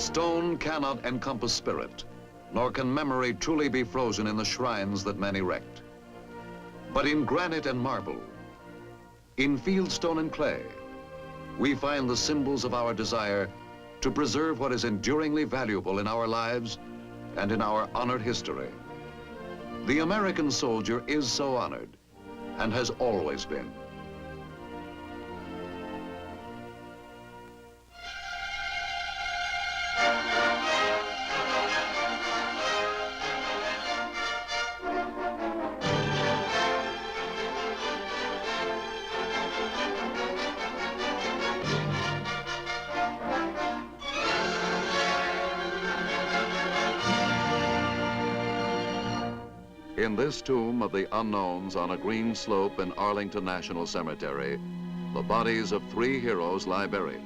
Stone cannot encompass spirit, nor can memory truly be frozen in the shrines that men erect. But in granite and marble, in fieldstone and clay, we find the symbols of our desire to preserve what is enduringly valuable in our lives and in our honored history. The American soldier is so honored and has always been. In this tomb of the unknowns on a green slope in Arlington National Cemetery, the bodies of 3 heroes lie buried.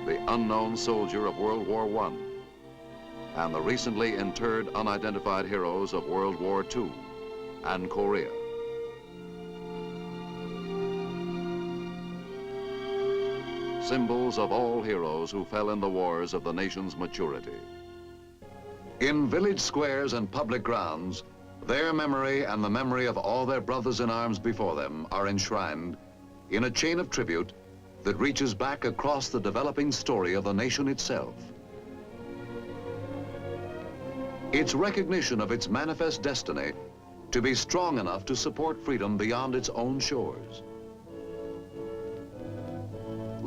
The unknown soldier of World War I and the recently interred unidentified heroes of World War II and Korea. Symbols of all heroes who fell in the wars of the nation's maturity. In village squares and public grounds, their memory and the memory of all their brothers in arms before them are enshrined in a chain of tribute that reaches back across the developing story of the nation itself. Its recognition of its manifest destiny to be strong enough to support freedom beyond its own shores.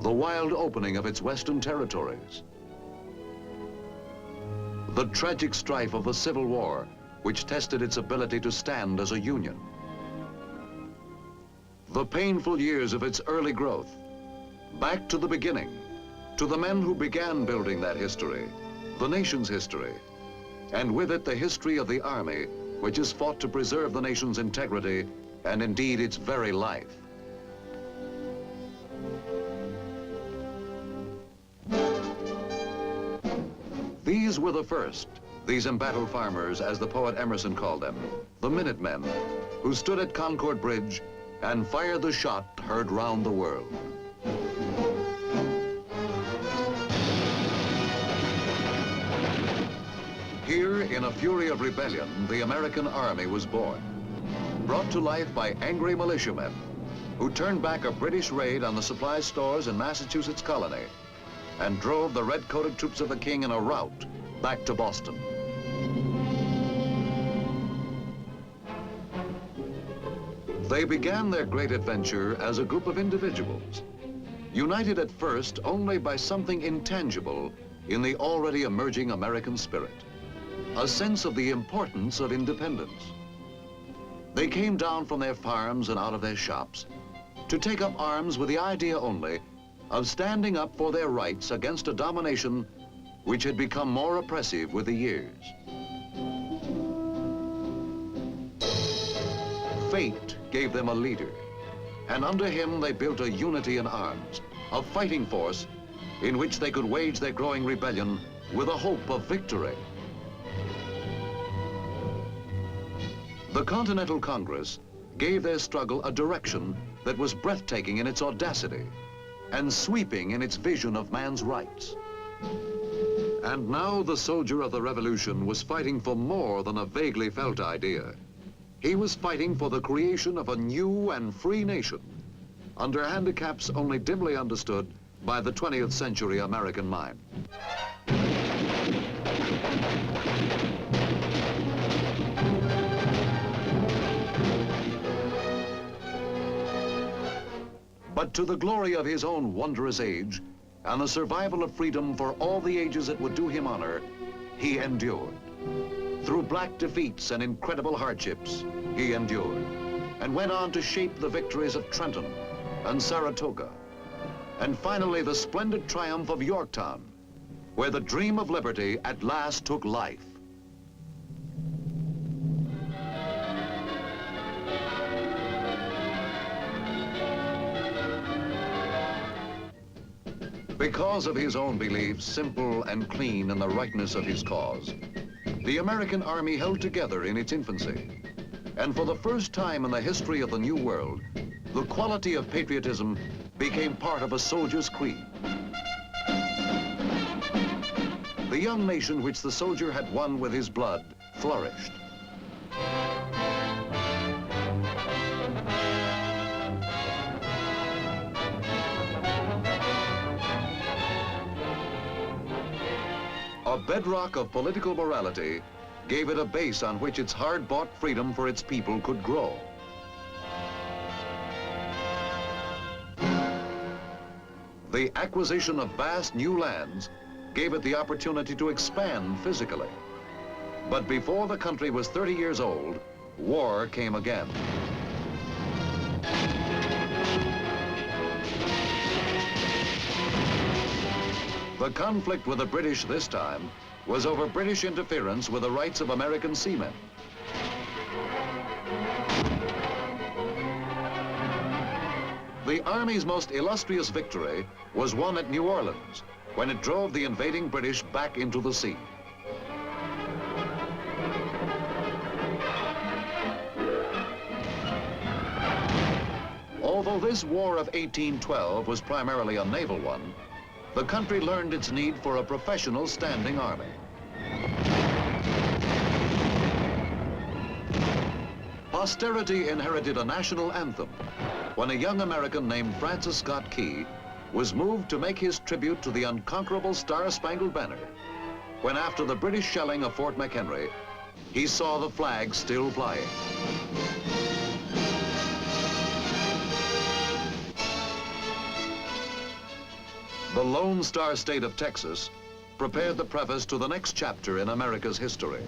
The wild opening of its western territories. The tragic strife of the Civil War, which tested its ability to stand as a union. The painful years of its early growth, back to the beginning, to the men who began building that history, the nation's history, and with it the history of the Army, which has fought to preserve the nation's integrity and indeed its very life. These were the first, these embattled farmers, as the poet Emerson called them, the Minutemen, who stood at Concord Bridge and fired the shot heard round the world. Here, in a fury of rebellion, the American Army was born, brought to life by angry militiamen who turned back a British raid on the supply stores in Massachusetts colony and drove the red-coated troops of the King in a rout back to Boston. They began their great adventure as a group of individuals, united at first only by something intangible in the already emerging American spirit, a sense of the importance of independence. They came down from their farms and out of their shops to take up arms with the idea only of standing up for their rights against a domination which had become more oppressive with the years. Fate gave them a leader, and under him they built a unity in arms, a fighting force in which they could wage their growing rebellion with a hope of victory. The Continental Congress gave their struggle a direction that was breathtaking in its audacity and sweeping in its vision of man's rights. And now the soldier of the revolution was fighting for more than a vaguely felt idea. He was fighting for the creation of a new and free nation under handicaps only dimly understood by the 20th century American mind. But to the glory of his own wondrous age and the survival of freedom for all the ages that would do him honor, he endured. Through black defeats and incredible hardships, he endured and went on to shape the victories of Trenton and Saratoga, and finally the splendid triumph of Yorktown, where the dream of liberty at last took life. Because of his own beliefs, simple and clean in the rightness of his cause, the American Army held together in its infancy. And for the first time in the history of the New World, the quality of patriotism became part of a soldier's creed. young nation which the soldier had won with his blood flourished. A bedrock of political morality gave it a base on which its hard-bought freedom for its people could grow. The acquisition of vast new lands gave it the opportunity to expand physically. But before the country was 30 years old, war came again. The conflict with the British this time was over British interference with the rights of American seamen. The Army's most illustrious victory was won at New Orleans, when it drove the invading British back into the sea. Although this War of 1812 was primarily a naval one, the country learned its need for a professional standing army. Posterity inherited a national anthem when a young American named Francis Scott Key was moved to make his tribute to the unconquerable Star-Spangled Banner, when after the British shelling of Fort McHenry, he saw the flag still flying. The Lone Star State of Texas prepared the preface to the next chapter in America's history.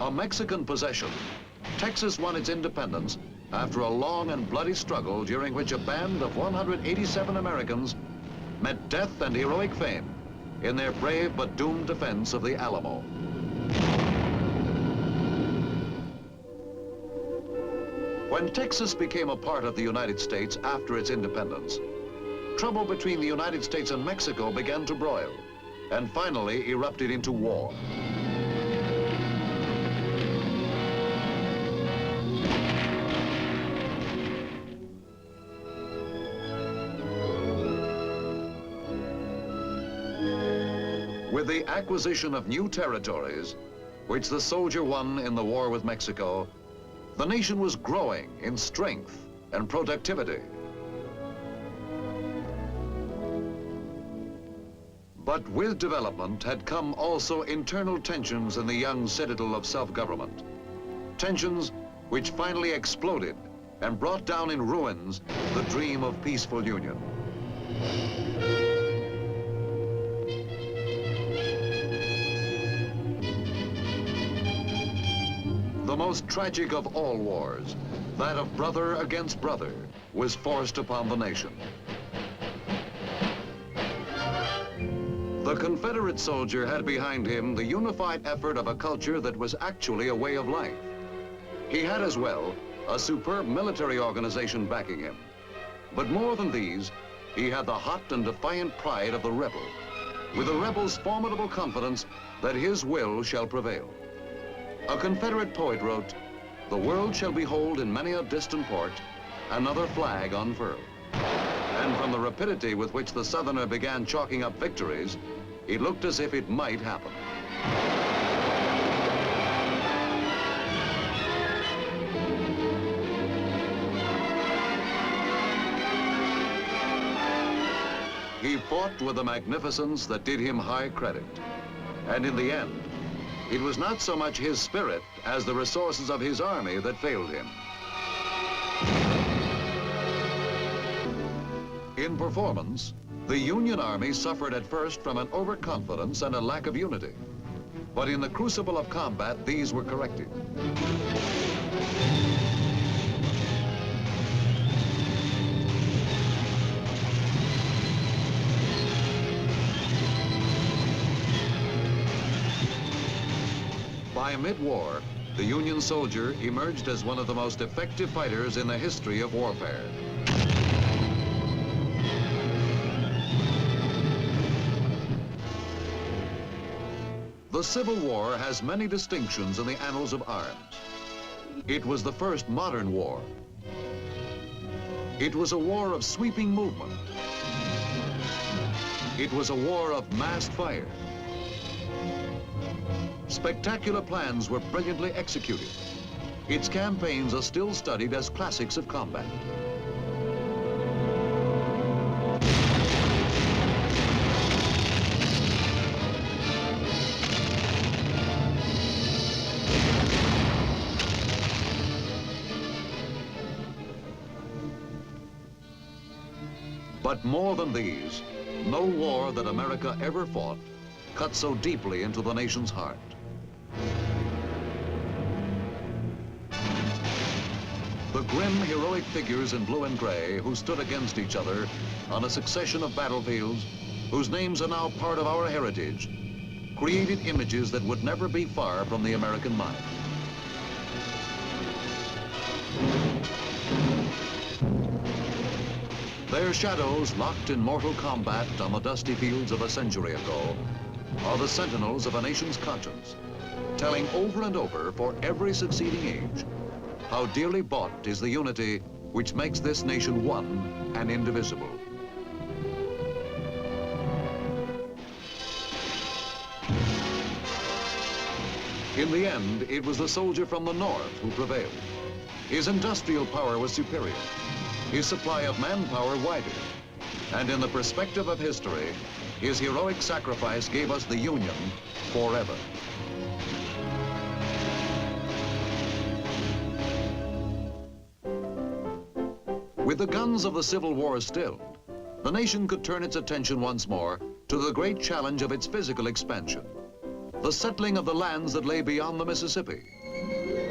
A Mexican possession, Texas won its independence after a long and bloody struggle during which a band of 187 Americans met death and heroic fame in their brave but doomed defense of the Alamo. When Texas became a part of the United States after its independence, trouble between the United States and Mexico began to broil and finally erupted into war. With the acquisition of new territories, which the soldier won in the war with Mexico, the nation was growing in strength and productivity. But with development had come also internal tensions in the young citadel of self-government. Tensions which finally exploded and brought down in ruins the dream of peaceful union. The most tragic of all wars, that of brother against brother, was forced upon the nation. The Confederate soldier had behind him the unified effort of a culture that was actually a way of life. He had as well a superb military organization backing him. But more than these, he had the hot and defiant pride of the rebel, with the rebel's formidable confidence that his will shall prevail. A Confederate poet wrote, "The world shall behold in many a distant port another flag unfurled." And from the rapidity with which the Southerner began chalking up victories, it looked as if it might happen. He fought with a magnificence that did him high credit. And in the end, it was not so much his spirit as the resources of his army that failed him. In performance, the Union Army suffered at first from an overconfidence and a lack of unity. But in the crucible of combat, these were corrected. By mid-war, the Union soldier emerged as one of the most effective fighters in the history of warfare. The Civil War has many distinctions in the annals of arms. It was the first modern war. It was a war of sweeping movement. It was a war of massed fire. Spectacular plans were brilliantly executed. Its campaigns are still studied as classics of combat. But more than these, no war that America ever fought cut so deeply into the nation's heart. The grim, heroic figures in blue and gray who stood against each other on a succession of battlefields, whose names are now part of our heritage, created images that would never be far from the American mind. Their shadows, locked in mortal combat on the dusty fields of a century ago, are the sentinels of a nation's conscience, telling over and over for every succeeding age how dearly bought is the unity which makes this nation one and indivisible. In the end, it was the soldier from the north who prevailed. His industrial power was superior, his supply of manpower wider, and in the perspective of history, his heroic sacrifice gave us the Union forever. With the guns of the Civil War stilled, the nation could turn its attention once more to the great challenge of its physical expansion, the settling of the lands that lay beyond the Mississippi.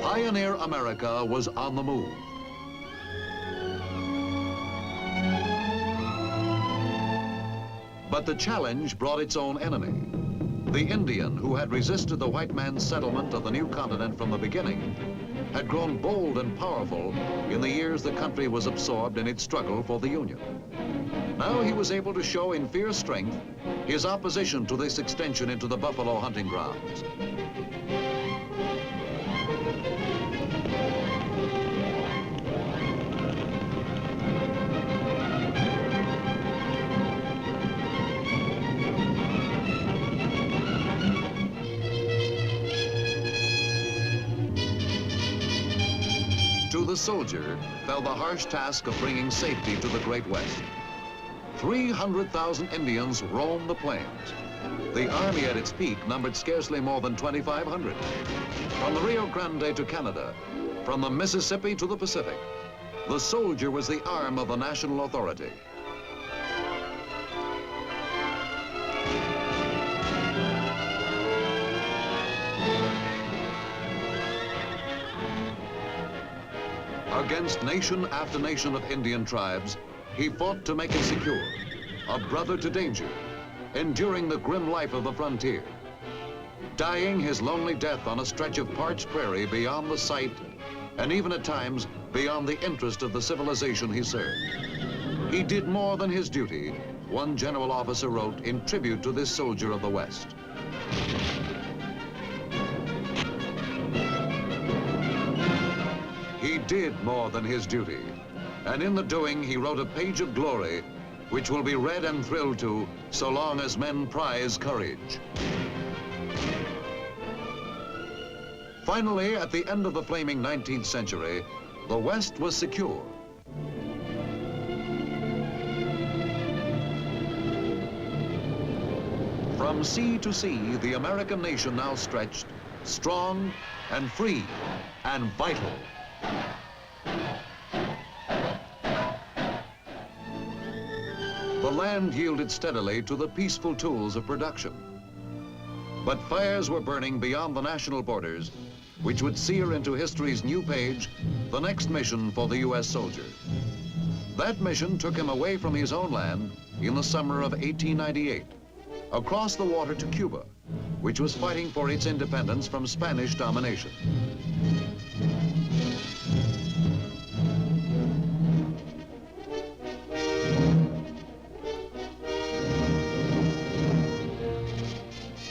Pioneer America was on the move. But the challenge brought its own enemy. The Indian, who had resisted the white man's settlement of the new continent from the beginning, had grown bold and powerful in the years the country was absorbed in its struggle for the Union. Now he was able to show in fierce strength his opposition to this extension into the buffalo hunting grounds. To the soldier fell the harsh task of bringing safety to the Great West. 300,000 Indians roamed the plains. The army at its peak numbered scarcely more than 2,500. From the Rio Grande to Canada, from the Mississippi to the Pacific, the soldier was the arm of the national authority. Against nation after nation of Indian tribes, he fought to make it secure, a brother to danger, enduring the grim life of the frontier, dying his lonely death on a stretch of parched prairie beyond the sight, and even at times beyond the interest of the civilization he served. He did more than his duty, one general officer wrote in tribute to this soldier of the West. He did more than his duty, and in the doing he wrote a page of glory which will be read and thrilled to so long as men prize courage. Finally, at the end of the flaming 19th century, the West was secure. From sea to sea, the American nation now stretched, strong and free and vital. The land yielded steadily to the peaceful tools of production. But fires were burning beyond the national borders, which would sear into history's new page the next mission for the U.S. soldier. That mission took him away from his own land in the summer of 1898, across the water to Cuba, which was fighting for its independence from Spanish domination.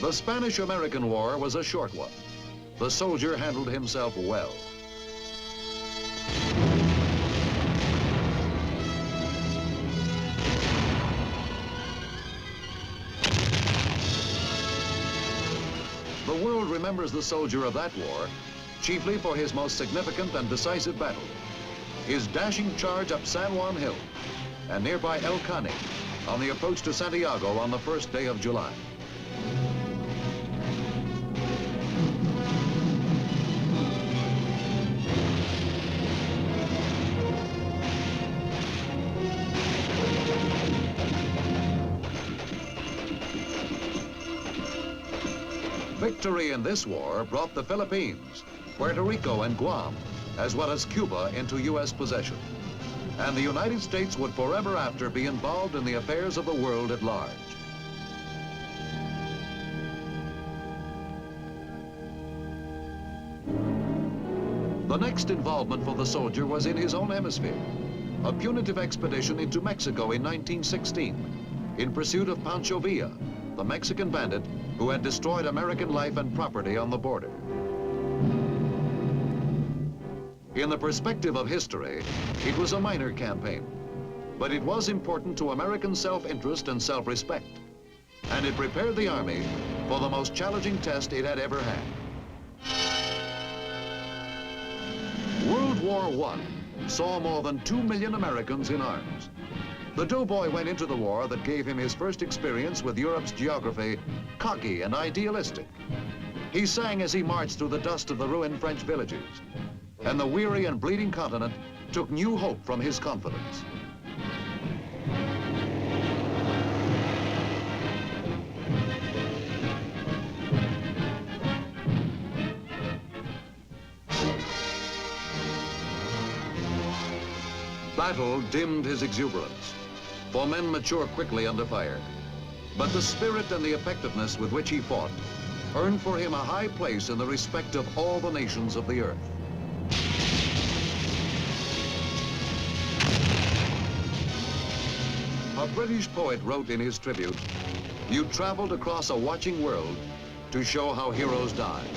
The Spanish-American War was a short one. The soldier handled himself well. The world remembers the soldier of that war chiefly for his most significant and decisive battle, his dashing charge up San Juan Hill and nearby El Caney on the approach to Santiago on the first day of July. Victory in this war brought the Philippines, Puerto Rico, and Guam, as well as Cuba, into U.S. possession. And the United States would forever after be involved in the affairs of the world at large. The next involvement for the soldier was in his own hemisphere, a punitive expedition into Mexico in 1916 in pursuit of Pancho Villa, the Mexican bandit who had destroyed American life and property on the border. In the perspective of history, it was a minor campaign, but it was important to American self-interest and self-respect, and it prepared the Army for the most challenging test it had ever had. World War I saw more than 2 million Americans in arms. The doughboy went into the war that gave him his first experience with Europe's geography, cocky and idealistic. He sang as he marched through the dust of the ruined French villages, and the weary and bleeding continent took new hope from his confidence. Battle dimmed his exuberance, for men mature quickly under fire. But the spirit and the effectiveness with which he fought earned for him a high place in the respect of all the nations of the earth. A British poet wrote in his tribute, "You traveled across a watching world to show how heroes die."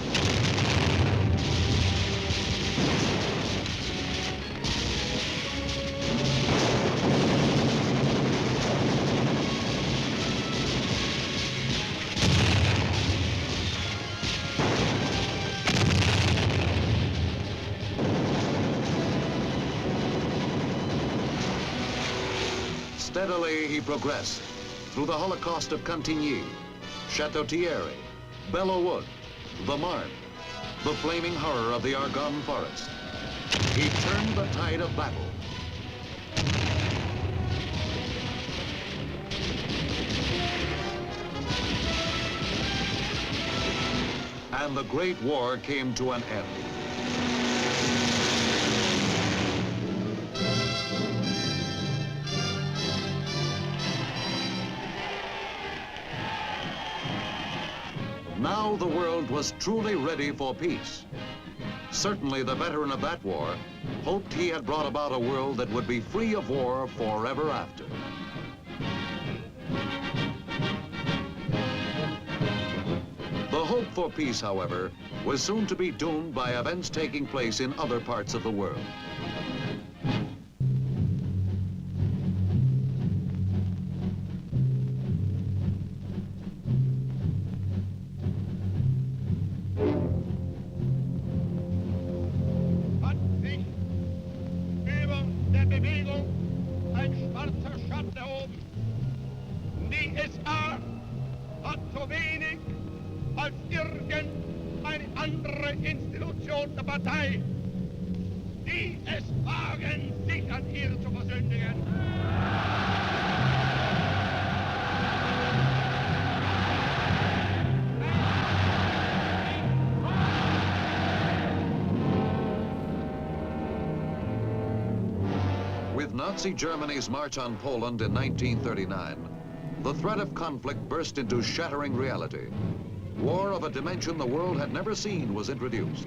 Steadily he progressed through the Holocaust of Cantigny, Chateau Thierry, Belleau Wood, the Marne, the flaming horror of the Argonne Forest. He turned the tide of battle. And the Great War came to an end. Now the world was truly ready for peace. Certainly the veteran of that war hoped he had brought about a world that would be free of war forever after. The hope for peace, however, was soon to be doomed by events taking place in other parts of the world. Die SA hat so wenig als irgendeine andere Institution der Partei, die es wagen, sich an ihr zu versündigen. With Nazi Germany's march on Poland in 1939, the threat of conflict burst into shattering reality. War of a dimension the world had never seen was introduced.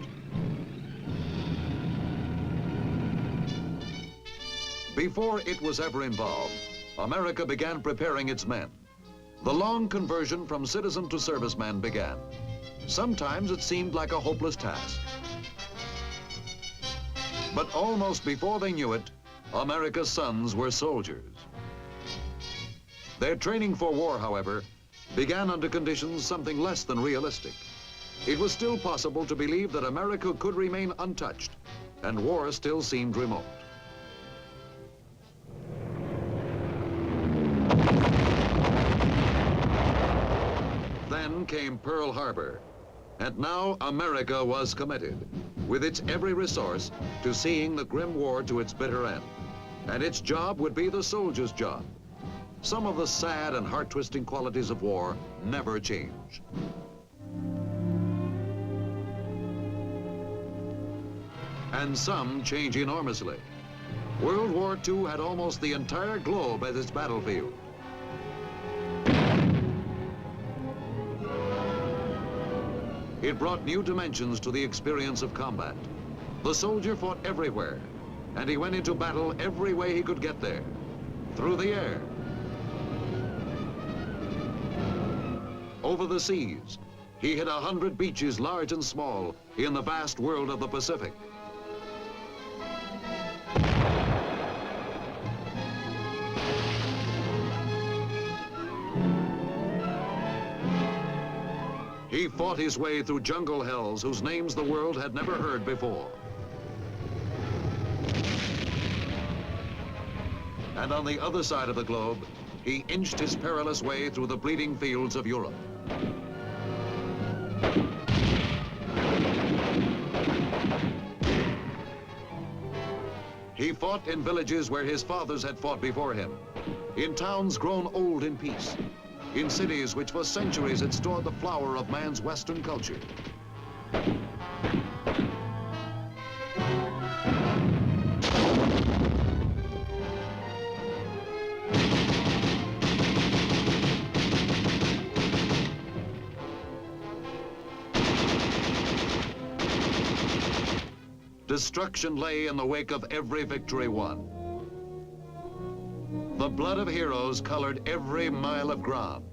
Before it was ever involved, America began preparing its men. The long conversion from citizen to serviceman began. Sometimes it seemed like a hopeless task. But almost before they knew it, America's sons were soldiers. Their training for war, however, began under conditions something less than realistic. it was still possible to believe that America could remain untouched, and war still seemed remote. Then came Pearl Harbor, and now America was committed, with its every resource, to seeing the grim war to its bitter end. And its job would be the soldier's job. Some of the sad and heart-twisting qualities of war never change. And some change enormously. World War II had almost the entire globe as its battlefield. It brought new dimensions to the experience of combat. The soldier fought everywhere, and he went into battle every way he could get there. Through the air, over the seas. He hit 100 beaches, large and small, in the vast world of the Pacific. He fought his way through jungle hells whose names the world had never heard before. And on the other side of the globe, he inched his perilous way through the bleeding fields of Europe. He fought in villages where his fathers had fought before him, in towns grown old in peace, in cities which for centuries had stored the flower of man's Western culture. Destruction lay in the wake of every victory won. The blood of heroes colored every mile of ground.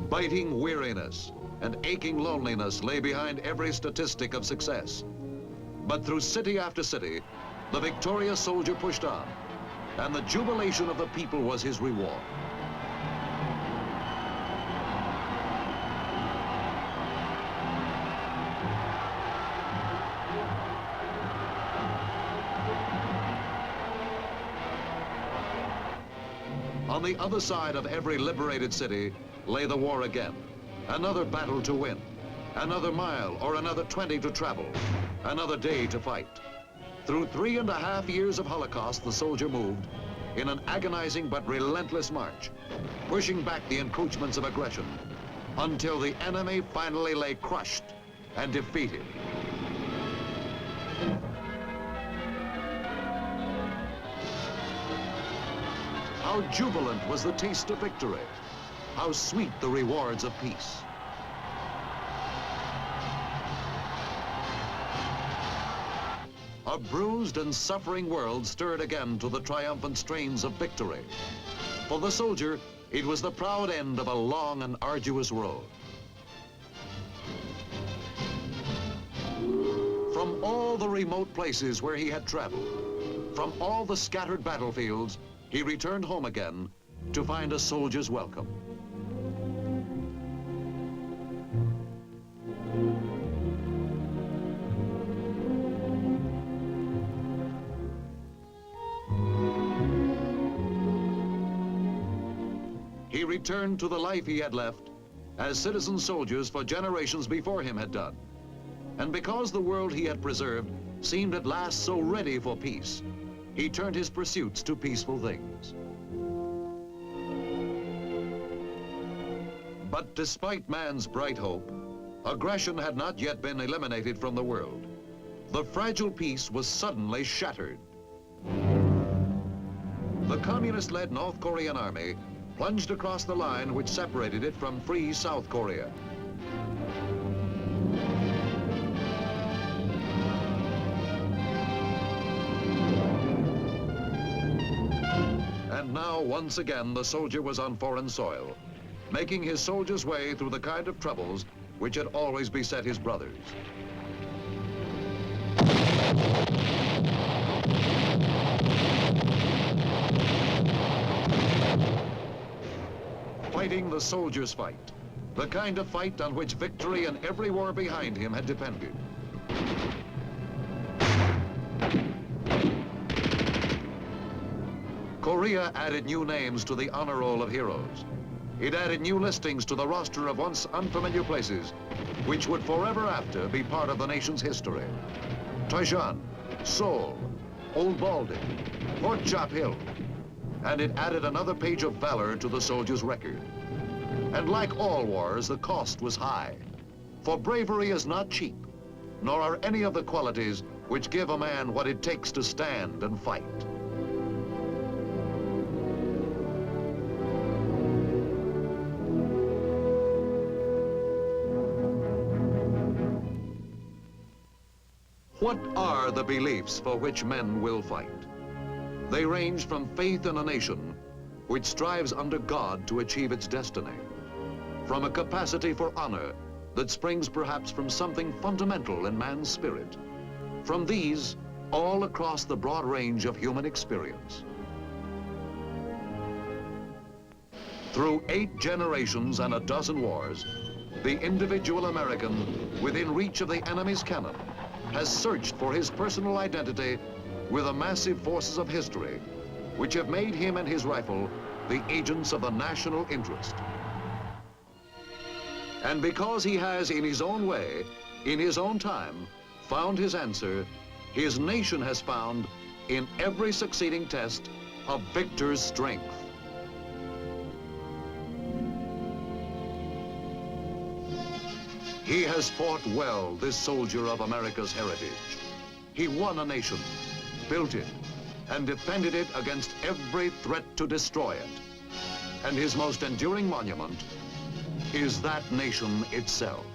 Biting weariness and aching loneliness lay behind every statistic of success. But through city after city, the victorious soldier pushed on, and the jubilation of the people was his reward. On the other side of every liberated city lay the war again. Another battle to win, another mile or another 20 to travel, another day to fight. Through 3.5 years of Holocaust, the soldier moved in an agonizing but relentless march, pushing back the encroachments of aggression until the enemy finally lay crushed and defeated. How jubilant was the taste of victory. How sweet the rewards of peace. A bruised and suffering world stirred again to the triumphant strains of victory. For the soldier, it was the proud end of a long and arduous road. From all the remote places where he had traveled, from all the scattered battlefields, he returned home again to find a soldier's welcome. He returned to the life he had left as citizen soldiers for generations before him had done. And because the world he had preserved seemed at last so ready for peace, he turned his pursuits to peaceful things. But despite man's bright hope, aggression had not yet been eliminated from the world. The fragile peace was suddenly shattered. The communist-led North Korean army plunged across the line which separated it from free South Korea. And now, once again, the soldier was on foreign soil, making his soldier's way through the kind of troubles which had always beset his brothers. fighting the soldier's fight, the kind of fight on which victory in every war behind him had depended. Korea added new names to the honor roll of heroes. It added new listings to the roster of once unfamiliar places, which would forever after be part of the nation's history. Taishan, Seoul, Old Baldy, Fort Chop Hill, and it added another page of valor to the soldier's record. And like all wars, the cost was high. For bravery is not cheap, nor are any of the qualities which give a man what it takes to stand and fight. What are the beliefs for which men will fight? They range from faith in a nation which strives under God to achieve its destiny, from a capacity for honor that springs perhaps from something fundamental in man's spirit, from these all across the broad range of human experience. Through 8 generations and a dozen wars, the individual American within reach of the enemy's cannon has searched for his personal identity with the massive forces of history which have made him and his rifle the agents of the national interest. And because he has, in his own way, in his own time, found his answer, his nation has found, in every succeeding test, a victor's strength. He has fought well, this soldier of America's heritage. He won a nation, built it, and defended it against every threat to destroy it. And his most enduring monument is that nation itself.